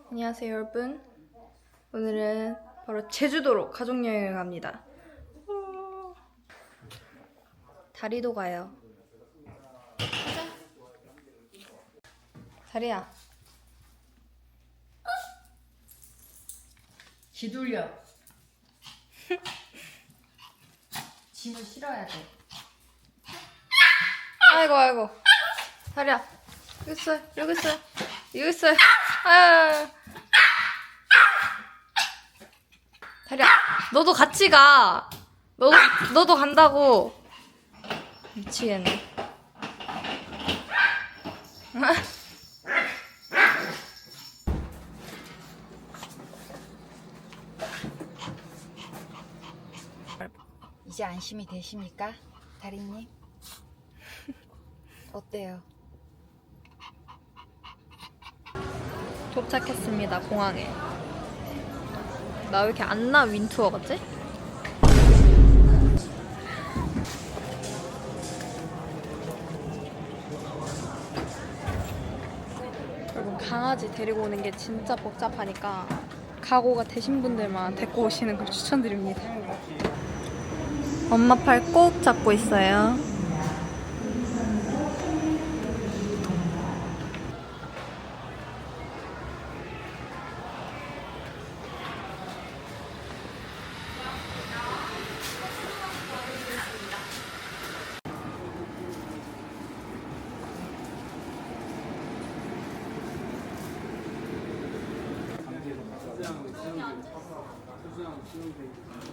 안녕하세요 여러분. 오늘은 바로 제주도로 가족여행을 갑니다. 다리도 가요. 가자. 다리야. 기둘려. 짐을 실어야 돼. 아이고. 다리야. 여기 있어요. 여기 있어요. 아유. 다리야. 너도 같이 가. 너도 간다고. 미치겠네. 이제 안심이 되십니까? 다리님? 어때요? 도착했습니다. 공항에. 나 왜 이렇게 안나 윈투어 같지? 여러분 강아지 데리고 오는 게 진짜 복잡하니까 각오가 되신 분들만 데리고 오시는 걸 추천드립니다. 엄마 팔 꼭 잡고 있어요.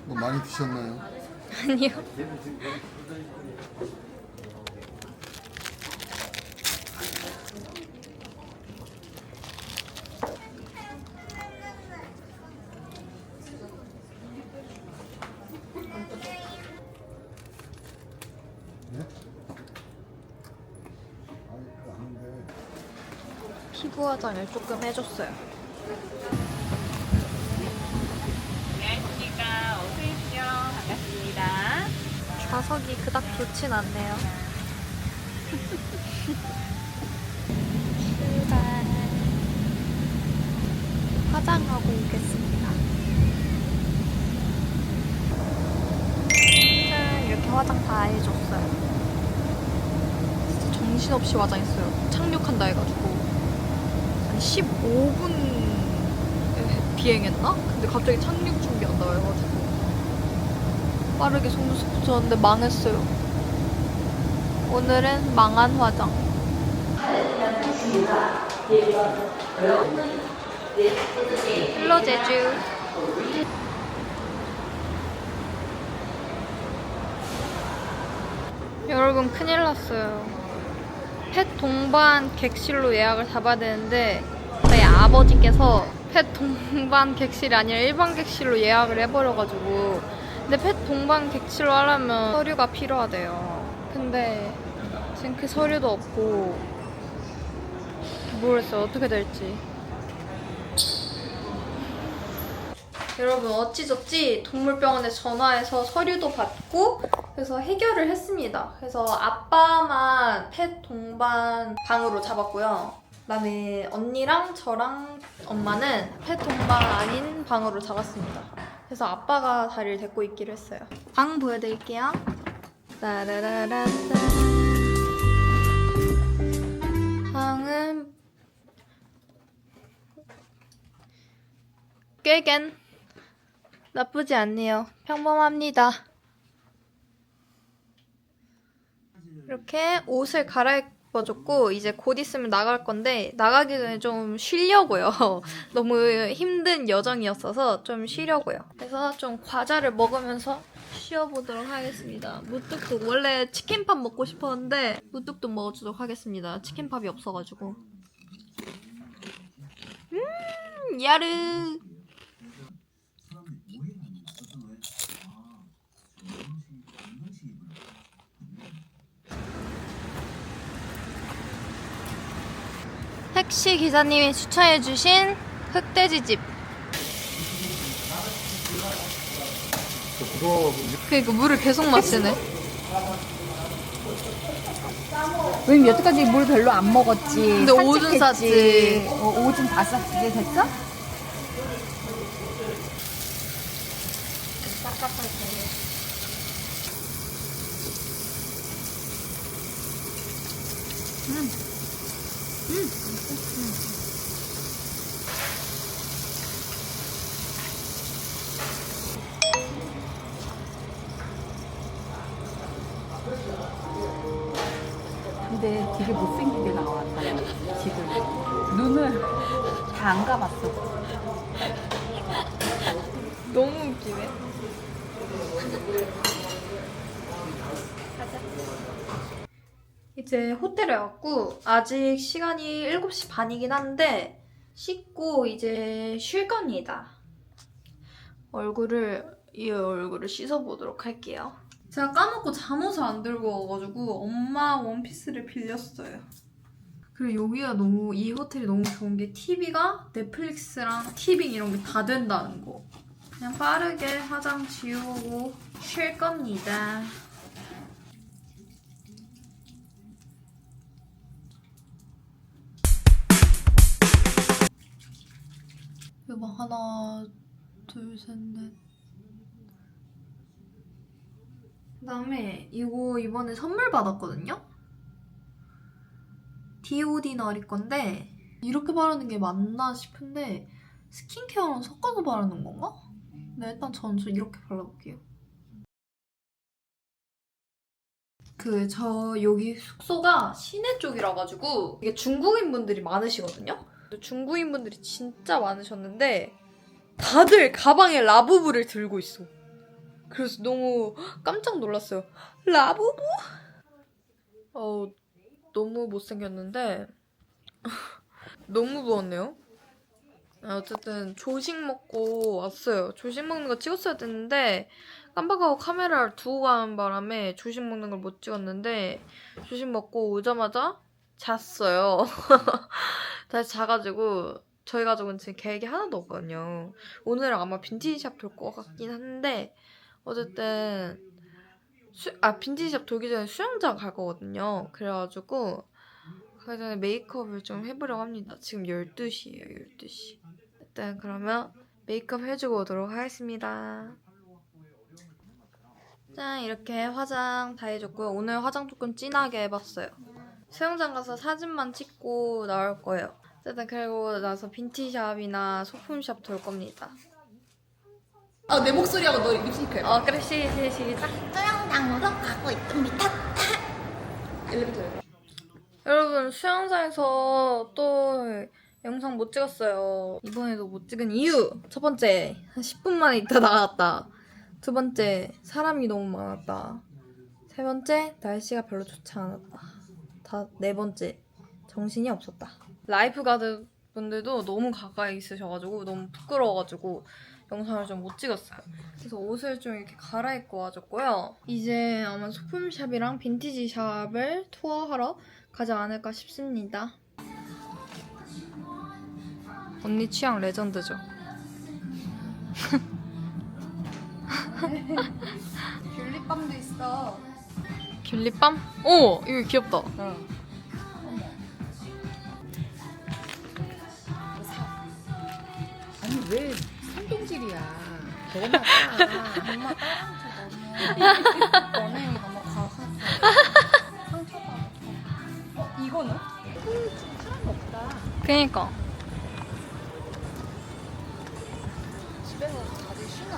뭐 많이 드셨나요? 아니요. 네? 아니 그거 아닌데. 피부 화장을 조금 해줬어요. 안녕하십니까. 어서오십시오. 반갑습니다. 좌석이 그닥 좋진 않네요. 출발. 화장하고 오겠습니다. 짠, 이렇게 화장 다 해줬어요. 진짜 정신없이 화장했어요. 착륙한다 해가지고 한 15분 비행했나? 근데 갑자기 착륙 준비한다 해가지고 빠르게 속눈썹 붙였는데 망했어요. 오늘은 망한 화장. 헬로 제주. 여러분 큰일 났어요. 펫 동반 객실로 예약을 잡아야 되는데 저희 아버지께서 펫 동반 객실이 아니라 일반 객실로 예약을 해버려가지고, 근데 펫 동반 객실로 하려면 서류가 필요하대요. 근데 지금 그 서류도 없고 모르겠어요. 어떻게 될지. 여러분 어찌저찌 동물병원에 전화해서 서류도 받고 그래서 해결을 했습니다. 그래서 아빠만 펫 동반 방으로 잡았고요. 그다음에 언니랑 저랑 엄마는 펫 동반 아닌 방으로 잡았습니다. 그래서 아빠가 다리를 데리고 있기로 했어요. 방 보여드릴게요. 따라라라따. 방은 꽤겐 나쁘지 않네요. 평범합니다. 이렇게 옷을 갈아입어줬고 이제 곧 있으면 나갈 건데 나가기 전에 좀 쉬려고요. 너무 힘든 여정이었어서 좀 쉬려고요. 그래서 좀 과자를 먹으면서 쉬어보도록 하겠습니다. 무뚝뚝 원래 치킨밥 먹고 싶었는데 무뚝뚝 먹어주도록 하겠습니다. 치킨밥이 없어가지고. 야르. 택시 기사님이 추천해주신 흑돼지집. 그거 그니까 물을 계속 마시네. 왜냐면 여태까지 물 별로 안 먹었지. 근데 오줌 산책했지. 쌌지. 오줌 다 쌌지. 이제 됐어? 근데 되게 못생기게 나왔다. 지금 눈을 다 안 감았어. 너무 웃기네. 이제 호텔에 왔고 아직 시간이 7시 반이긴 한데 씻고 이제 쉴 겁니다. 이 얼굴을 씻어보도록 할게요. 제가 까먹고 잠옷을 안 들고 와가지고 엄마 원피스를 빌렸어요. 그리고 여기가 이 호텔이 너무 좋은 게 TV가 넷플릭스랑 티빙 이런 게 다 된다는 거. 그냥 빠르게 화장 지우고 쉴 겁니다. 여보 하나 둘 셋 넷. 그다음에 이거 이번에 선물 받았거든요. 디오디너리 건데 이렇게 바르는 게 맞나 싶은데 스킨케어랑 섞어서 바르는 건가? 네, 일단 전 이렇게 발라볼게요. 저 여기 숙소가 시내 쪽이라 가지고 이게 중국인 분들이 많으시거든요. 중국인 분들이 진짜 많으셨는데 다들 가방에 라부부를 들고 있어. 그래서 너무 깜짝 놀랐어요. 라부부? 너무 못생겼는데 너무 부었네요. 어쨌든 조식 먹고 왔어요. 조식 먹는 거 찍었어야 됐는데 깜빡하고 카메라를 두고 가는 바람에 조식 먹는 걸 못 찍었는데 조식 먹고 오자마자 잤어요. 다시 자가지고 저희 가족은 지금 계획이 하나도 없거든요. 오늘은 아마 빈티지샵 돌 것 같긴 한데 어쨌든 빈티지샵 돌기 전에 수영장 갈 거거든요. 그래가지고 그 전에 메이크업을 좀 해보려고 합니다. 지금 12시예요. 12시. 일단 그러면 메이크업 해주고 오도록 하겠습니다. 짠, 이렇게 화장 다 해줬고요. 오늘 화장 조금 진하게 해봤어요. 수영장 가서 사진만 찍고 나올 거예요. 일단 그리고 나서 빈티샵이나 소품샵 돌 겁니다. 내 목소리하고 너 립싱크 해. 그래, 시작. 수영장으로 가고 있습니다. 엘리베이터. 여러분, 수영장에서 또 영상 못 찍었어요. 이번에도 못 찍은 이유! 첫 번째, 한 10분 만에 있다 나갔다. 두 번째, 사람이 너무 많았다. 세 번째, 날씨가 별로 좋지 않았다. 네 번째, 정신이 없었다. 라이프가드 분들도 너무 가까이 있으셔가지고 너무 부끄러워가지고 영상을 좀 못 찍었어요. 그래서 옷을 좀 이렇게 갈아입고 와줬고요. 이제 아마 소품샵이랑 빈티지샵을 투어하러 가지 않을까 싶습니다. 언니 취향 레전드죠? 귤립밤도 있어. 귤립밤? 오! 이거 귀엽다. 아니 왜 손동질이야? 너나 따. 엄마 따라서 너는 너무 가서 상처받아. 이거는? 사람 없다. 그니까. 집에서 다들 쉬나?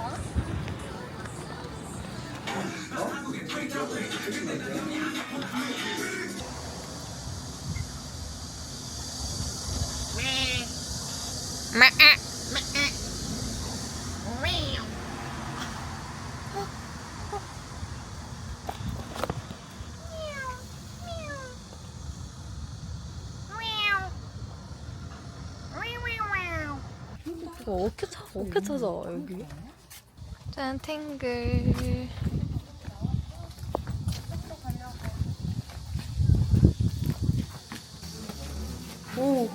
이거 어떻게 찾아 여기? 짠, 탱글. 오.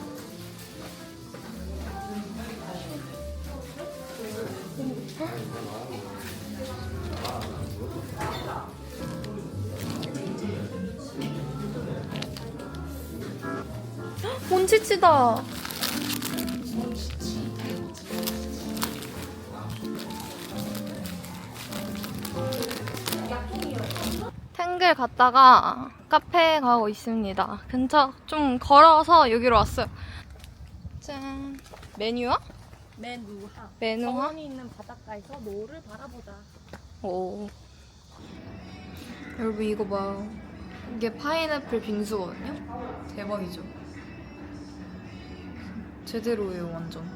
몬치치다. 탱글 갔다가 카페에 가고 있습니다. 근처 좀 걸어서 여기로 왔어요. 짠. 메뉴야? 맨우하. 메뉴화? 서원이 있는 바닷가에서 노을을 바라보자. 오. 여러분 이거 봐요. 이게 파인애플 빙수거든요? 대박이죠? 제대로예요, 완전.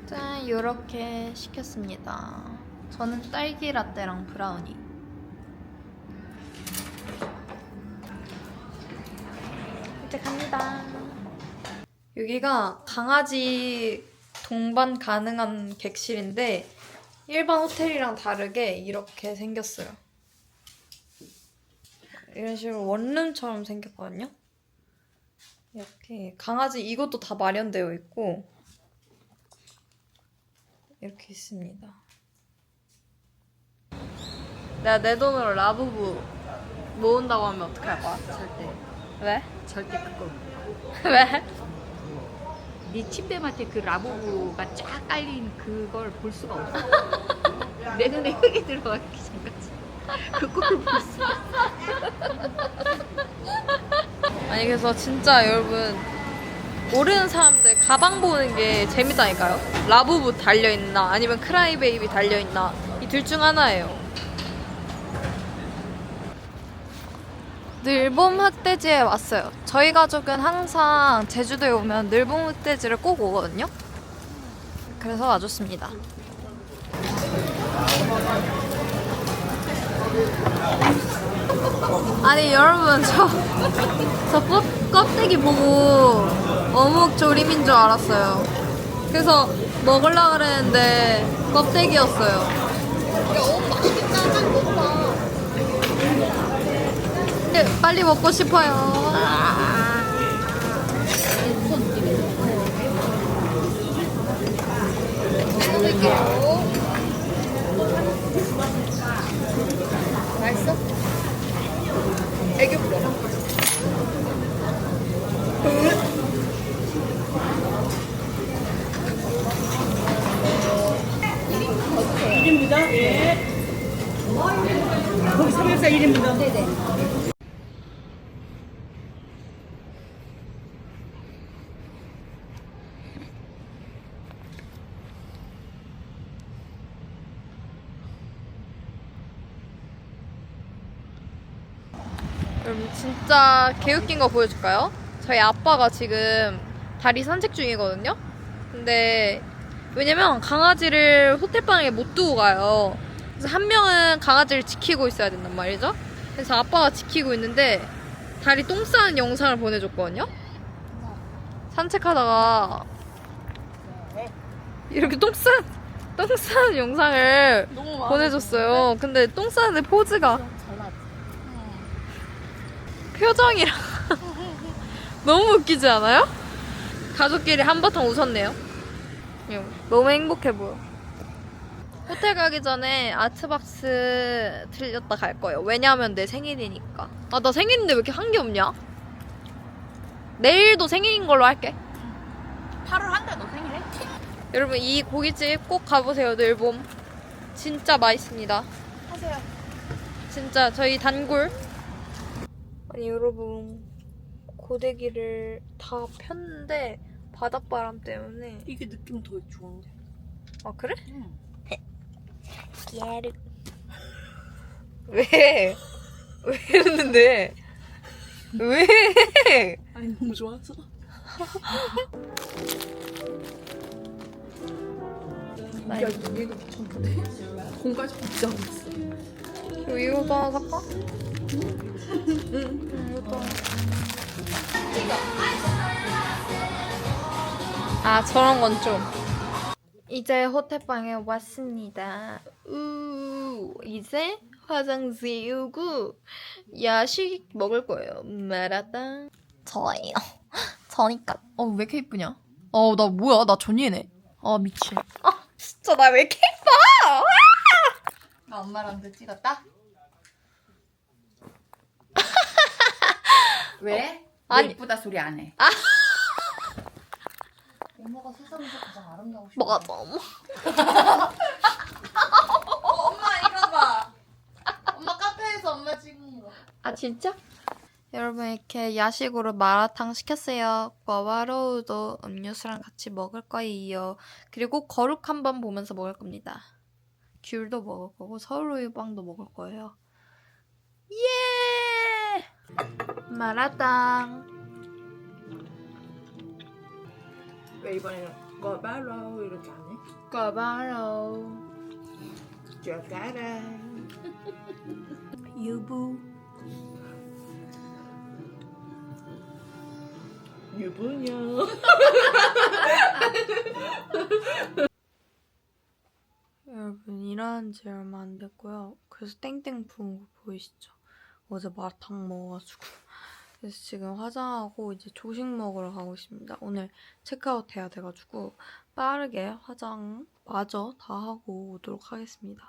짠, 요렇게 시켰습니다. 저는 딸기 라떼랑 브라우니. 이제 갑니다. 여기가 강아지 동반 가능한 객실인데 일반 호텔이랑 다르게 이렇게 생겼어요. 이런 식으로 원룸처럼 생겼거든요. 이렇게 강아지 이것도 다 마련되어 있고 이렇게 있습니다. 내가 내 돈으로 라부부 모은다고 하면 어떡할 거야? 절대. 왜? 절대 그거. 왜? 네 침대맡에 그 라부부가 쫙 깔린 그걸 볼 수가 없어. 내 눈에 흙이 들어가기 전까지 그 꼴을 볼 수가 없어. 아니 그래서 진짜 여러분 모르는 사람들 가방 보는 게 재밌다니까요. 라부부 달려있나 아니면 크라이베이비 달려있나 이 둘 중 하나예요. 늘봄 흑돼지에 왔어요. 저희 가족은 항상 제주도에 오면 늘봄 흑돼지를 꼭 오거든요. 그래서 와줬습니다. 아니 여러분 저 껍데기 보고 어묵 조림인 줄 알았어요. 그래서 먹으려고 그랬는데 껍데기였어요. 야, 어묵 맛있겠다. 한 먹어봐. 근데 빨리 먹고 싶어요. 먹을게요. 맛있어? 애교 부려라. 거기 삼겹살 1인분이요? 네네. 여러분 진짜 개웃긴 거 보여줄까요? 저희 아빠가 지금 다리 산책 중이거든요? 근데 왜냐면 강아지를 호텔방에 못 두고 가요. 그래서 한 명은 강아지를 지키고 있어야 된단 말이죠. 그래서 아빠가 지키고 있는데 다리 똥 싸는 영상을 보내줬거든요. 산책하다가 이렇게 똥 싸는 영상을 보내줬어요. 근데 똥 싸는데 포즈가 표정이랑 너무 웃기지 않아요? 가족끼리 한바탕 웃었네요. 너무 행복해 보여. 호텔 가기 전에 아트박스 들렸다 갈 거예요. 왜냐하면 내 생일이니까. 아, 나 생일인데 왜 이렇게 한 게 없냐? 내일도 생일인 걸로 할게. 8월 한 달 너 생일해? 여러분 이 고깃집 꼭 가보세요. 늘봄 진짜 맛있습니다. 하세요. 진짜 저희 단골. 아니 여러분 고데기를 다 폈는데 바닷바람 때문에. 이게 느낌 더 좋은데. 아 그래? 응. 야르. 왜? 왜 이랬는데? 왜? 아니 너무 좋아서. 나 야 얘가 미쳤는데. 공까지 붙자고 있어. 이거도 하나 살까? 응, 이것도 하나. 아, 저런 건 좀. 이제 호텔방에 왔습니다. 이제 화장 지우고 야식 먹을 거예요. 마라탕. 저예요. 저니까. 왜 이렇게 이쁘냐? 나 뭐야? 나 전이네. 미친. 진짜 나 왜 이렇게 예뻐? 나 엄마랑도 찍었다? 왜? 아니. 왜 이쁘다 소리 안 해? 엄마가 세상에서 가장 아름다워. 맞아, 엄마. 엄마 이거 봐. 엄마 카페에서 엄마 찍은 거. 아, 진짜? 여러분, 이렇게 야식으로 마라탕 시켰어요. 과와로우도 음료수랑 같이 먹을 거예요. 그리고 거룩 한번 보면서 먹을 겁니다. 귤도 먹을 거고 서울우유빵도 먹을 거예요. 예! 마라탕. 왜 이번에는 거바로 이렇게 안 해? 과바로우. 쪼가라 유부. 유부녀. 여러분, 일어난 지 얼마 안 됐고요. 그래서 땡땡 부은 거 보이시죠? 어제 마라탕 먹어가지고. 그래서 지금 화장하고 이제 조식 먹으러 가고 있습니다. 오늘 체크아웃 해야 돼가지고 빠르게 화장 마저 다 하고 오도록 하겠습니다.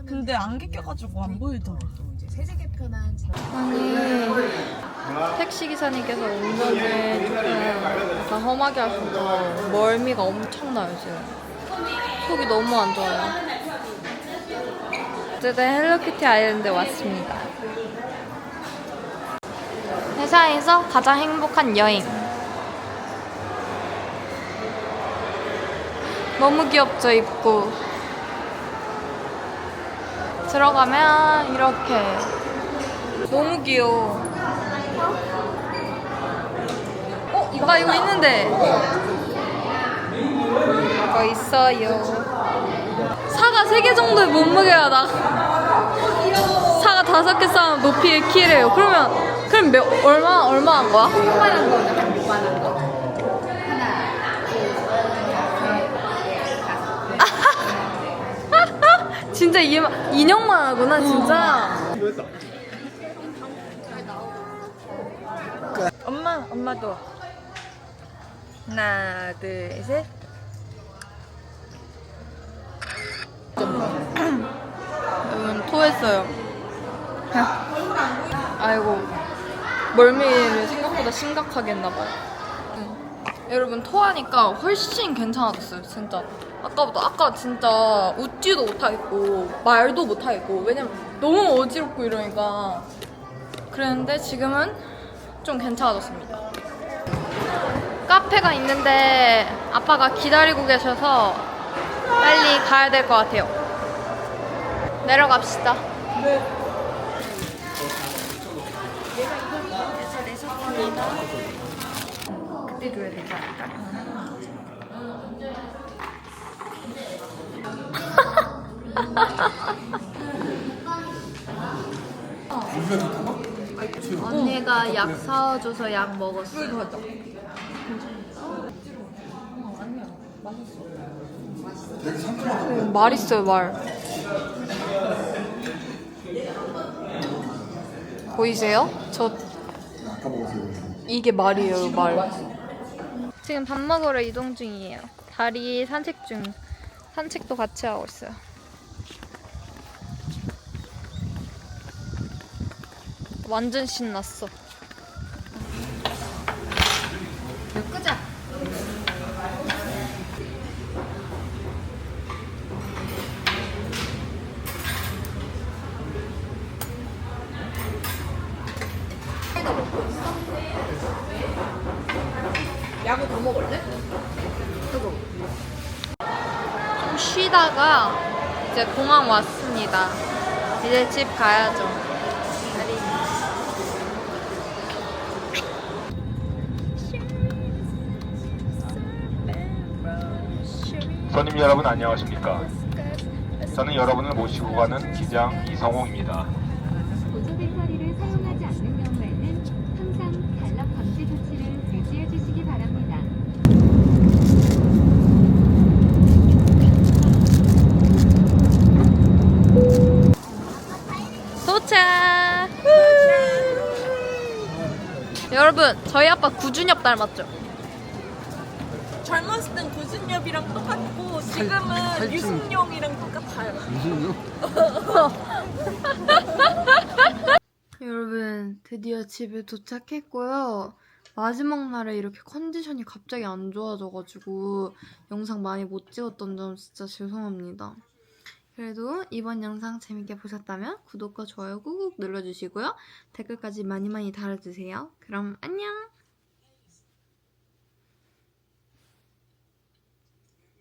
근데 안개 껴가지고 안 보이더라. 세세 개편한 아니, 택시기사님께서 운전을 조금 약간 험하게 하셔서 멀미가 엄청나요, 지금. 속이 너무 안 좋아요. 어쨌든 헬로키티 아일랜드에 왔습니다. 세상에서 가장 행복한 여행. 너무 귀엽죠, 입구. 들어가면 이렇게. 너무 귀여워. 나 이거 있는데. 이거 있어요. 사과 3개 정도의 몸무게가 나. 사과 5개 쌓은 높이의 키래요. 그럼 얼마 한 거야? 6만 원 거는 한 6만 원 거. 진짜 인형만 하구나, 진짜. 엄마도. 하나, 둘, 셋. 여러분, 토했어요. 아이고, 멀미를 생각보다 심각하게 했나봐요. 여러분, 토하니까 훨씬 괜찮아졌어요, 진짜. 아까 진짜 웃지도 못하겠고 말도 못하겠고, 왜냐면 너무 어지럽고 이러니까. 그랬는데 지금은 좀 괜찮아졌습니다. 카페가 있는데 아빠가 기다리고 계셔서 빨리 가야 될 것 같아요. 내려갑시다. 그때 줘야 되지 않을까? 언니가 약 사와줘서 약 먹었어. 되게 상큼하다. 말 있어요, 말. 보이세요? 저 아까 먹었어요. 이게 말이에요, 말. 지금 밥 먹으러 이동 중이에요. 다리 산책 중. 산책도 같이 하고 있어요. 완전 신났어. 끄자. 야구 더 먹을래? 좀 쉬다가 이제 공항 왔습니다. 이제 집 가야죠. 손님 여러분 안녕하십니까? 저는 여러분을 모시고 가는 기장 이성홍입니다. 보조 배터리를 사용하지 않는 경우에는 항상 단락 방지 조치를 유지해 주시기 바랍니다. 도착! 여러분, 저희 아빠 구준엽 닮았죠? 젊었을 땐 구준엽이랑 똑같고 지금은 유승용이랑 똑같아요. 여러분 드디어 집에 도착했고요. 마지막 날에 이렇게 컨디션이 갑자기 안 좋아져가지고 영상 많이 못 찍었던 점 진짜 죄송합니다. 그래도 이번 영상 재밌게 보셨다면 구독과 좋아요 꾹꾹 눌러주시고요. 댓글까지 많이 달아주세요. 그럼 안녕!